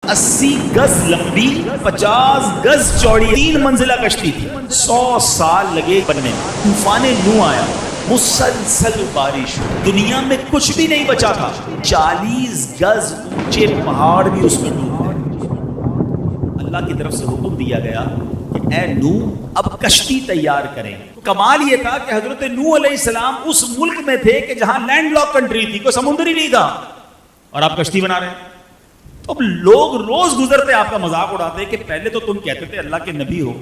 80 گز لمبی 50 گز چوڑی 3 منزلہ کشتی تھی. 100 سال لگے بننے میں. طوفان نوح آیا, مسلسل بارش, دنیا میں کچھ بھی نہیں بچا تھا. 40 گز اونچے پہاڑ بھی اس میں ڈوب گئے. اللہ کی طرف سے حکم دیا گیا کہ اے نوح اب کشتی تیار کریں. کمال یہ تھا کہ حضرت نوح علیہ السلام اس ملک میں تھے کہ جہاں لینڈ لاک کنٹری تھی, کوئی سمندر ہی نہیں تھا, اور آپ کشتی بنا رہے ہیں. اب لوگ روز گزرتے آپ کا مذاق اڑاتے کہ پہلے تو تم کہتے تھے اللہ کے نبی ہو,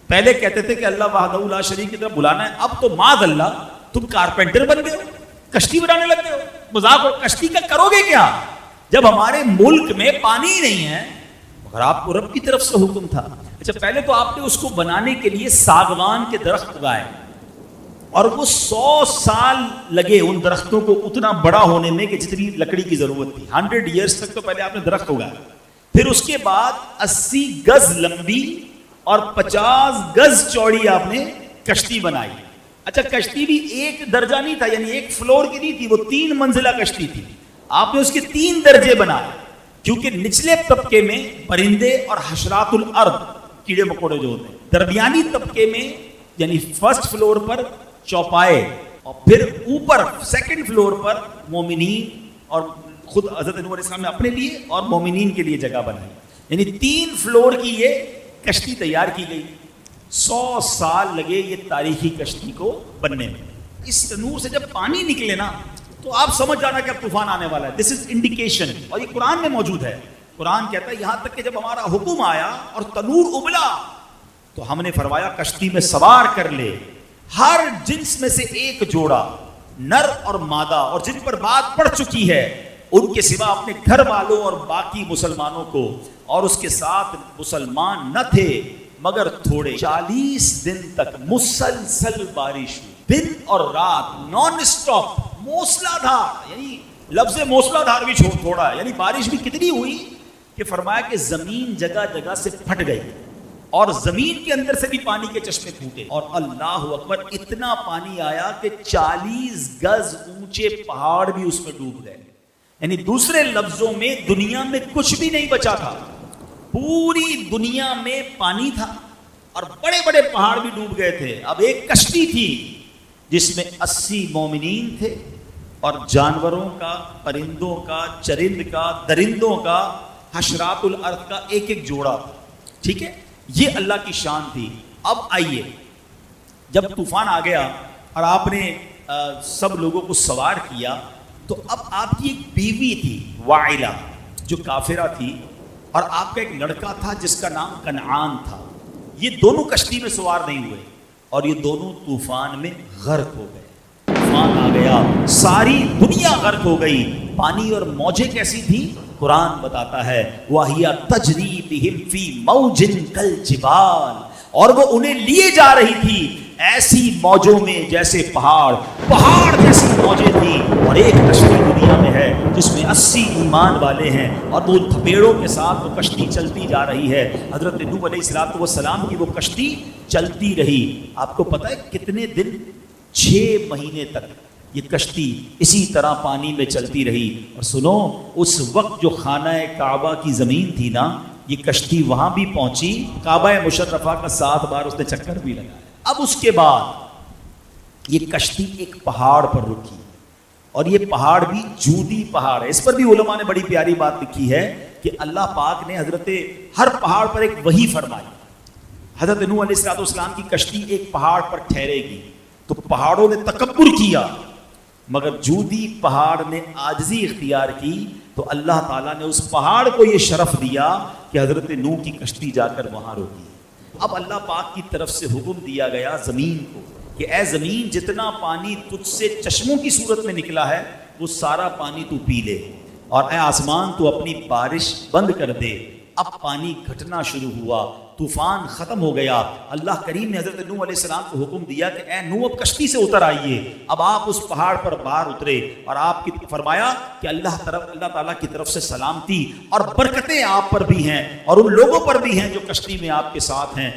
پہلے کہتے تھے کہ اللہ وحدہ لا شریک کی طرف بلانا ہے, اب تو معاذ اللہ تم کارپینٹر بن گئے ہو, کشتی بنانے لگ گئے ہو. مذاق ہو, کشتی کا کرو گے کیا جب ہمارے ملک میں پانی ہی نہیں ہے؟ مگر آپ کو رب کی طرف سے حکم تھا. اچھا پہلے تو آپ نے اس کو بنانے کے لیے ساگوان کے درخت اگائے, اور وہ 100 سال لگے ان درختوں کو اتنا بڑا ہونے میں کہ جتنی لکڑی کی ضرورت تھی. 100 ایئرس تک تو پہلے آپ نے درخت اگایا. پھر اس کے بعد 80 گز لمبی اور 50 گز چوڑی آپ نے کشتی بنائی. اچھا کشتی بھی ایک درجہ نہیں تھا, یعنی ایک فلور کی نہیں تھی, وہ 3 منزلہ کشتی تھی. آپ نے اس کے 3 درجے بنائے, کیونکہ نچلے طبقے میں پرندے اور حشرات الارض کیڑے مکوڑے جو ہوتے ہیں, درمیانی طبقے میں یعنی فرسٹ فلور پر چوپائے, اور پھر اوپر سیکنڈ فلور پر مومنین, اور خود حضرت نوح علیہ السلام نے اپنے لیے اور مومنین کے لیے جگہ بنائی. یعنی 3 فلور کی یہ کشتی تیار کی گئی. 100 سال لگے یہ تاریخی کشتی کو بننے میں. اس تنور سے جب پانی نکلے نا تو آپ سمجھ جانا کہ اب طوفان آنے والا ہے. دس از انڈیکیشن, اور یہ قرآن میں موجود ہے. قرآن کہتا ہے یہاں تک کہ جب ہمارا حکم آیا اور تنور ابلا تو ہم نے فرمایا کشتی میں سوار کر لے ہر جنس میں سے ایک جوڑا, نر اور مادہ, اور جن پر بات پڑ چکی ہے ان کے سوا اپنے گھر والوں اور باقی مسلمانوں کو, اور اس کے ساتھ مسلمان نہ تھے مگر تھوڑے. 40 دن تک مسلسل بارش ہوئی, دن اور رات نان اسٹاپ, موسلا دھار. یعنی لفظ موسلا دھار بھی تھوڑا ہے, یعنی بارش بھی کتنی ہوئی کہ فرمایا کہ زمین جگہ جگہ سے پھٹ گئی, اور زمین کے اندر سے بھی پانی کے چشمے پھوٹے, اور اللہ اکبر اتنا پانی آیا کہ 40 گز اونچے پہاڑ بھی اس میں ڈوب گئے. یعنی دوسرے لفظوں میں دنیا میں کچھ بھی نہیں بچا تھا, پوری دنیا میں پانی تھا اور بڑے بڑے پہاڑ بھی ڈوب گئے تھے. اب ایک کشتی تھی جس میں 80 مومنین تھے, اور جانوروں کا, پرندوں کا, چرند کا, درندوں کا, حشرات الارض کا ایک ایک جوڑا تھا. ٹھیک ہے, یہ اللہ کی شان تھی. اب آئیے, جب طوفان آ گیا اور آپ نے سب لوگوں کو سوار کیا, تو اب آپ کی ایک بیوی تھی وائلہ جو کافرہ تھی, اور آپ کا ایک لڑکا تھا جس کا نام کنعان تھا. یہ دونوں کشتی میں سوار نہیں ہوئے, اور یہ دونوں طوفان میں غرق ہو گئے. طوفان آ گیا, ساری دنیا غرق ہو گئی. پانی اور موجیں کیسی تھی قرآن بتاتا ہے, وَهِيَ تَجْرِي بِهِمْ فِي مَوْجٍ كَالْجِبَالِ, اور وہ انہیں لیے جا رہی تھی ایسی موجوں میں جیسے پہاڑ جیسی موجیں تھیں. اور ایک کشتی دنیا میں ہے جس میں 80 ایمان والے ہیں, اور وہ تھپیڑوں کے ساتھ وہ کشتی چلتی جا رہی ہے. حضرت نوح علیہ السلام کی وہ کشتی چلتی رہی. آپ کو پتہ ہے کتنے دن؟ 6 مہینے تک یہ کشتی اسی طرح پانی میں چلتی رہی. اور سنو, اس وقت جو خانہ کعبہ کی زمین تھی نا, یہ کشتی وہاں بھی پہنچی, کعبہ مشرفہ کا 7 بار اس نے چکر بھی لگایا. اب اس کے بعد یہ کشتی ایک پہاڑ پر رکی, اور یہ پہاڑ بھی جودی پہاڑ ہے. اس پر بھی علماء نے بڑی پیاری بات لکھی ہے کہ اللہ پاک نے حضرت ہر پہاڑ پر ایک وحی فرمائی. حضرت نوح علیہ السلام کی کشتی ایک پہاڑ پر ٹھہرے گی, تو پہاڑوں نے تکبر کیا, مگر جودی پہاڑ نے عاجزی اختیار کی, تو اللہ تعالیٰ نے اس پہاڑ کو یہ شرف دیا کہ حضرت نوح کی کشتی جا کر وہاں روکی. اب اللہ پاک کی طرف سے حکم دیا گیا زمین کو کہ اے زمین, جتنا پانی تجھ سے چشموں کی صورت میں نکلا ہے وہ سارا پانی تو پی لے, اور اے آسمان تو اپنی بارش بند کر دے. اب پانی گھٹنا شروع ہوا, طوفان ختم ہو گیا. اللہ کریم نے حضرت نوح علیہ السلام کو حکم دیا کہ اے نوح اب کشتی سے اتر آئیے. اب آپ اس پہاڑ پر باہر اترے, اور آپ کی فرمایا کہ اللہ تعالیٰ کی طرف سے سلامتی اور برکتیں آپ پر بھی ہیں اور ان لوگوں پر بھی ہیں جو کشتی میں آپ کے ساتھ ہیں.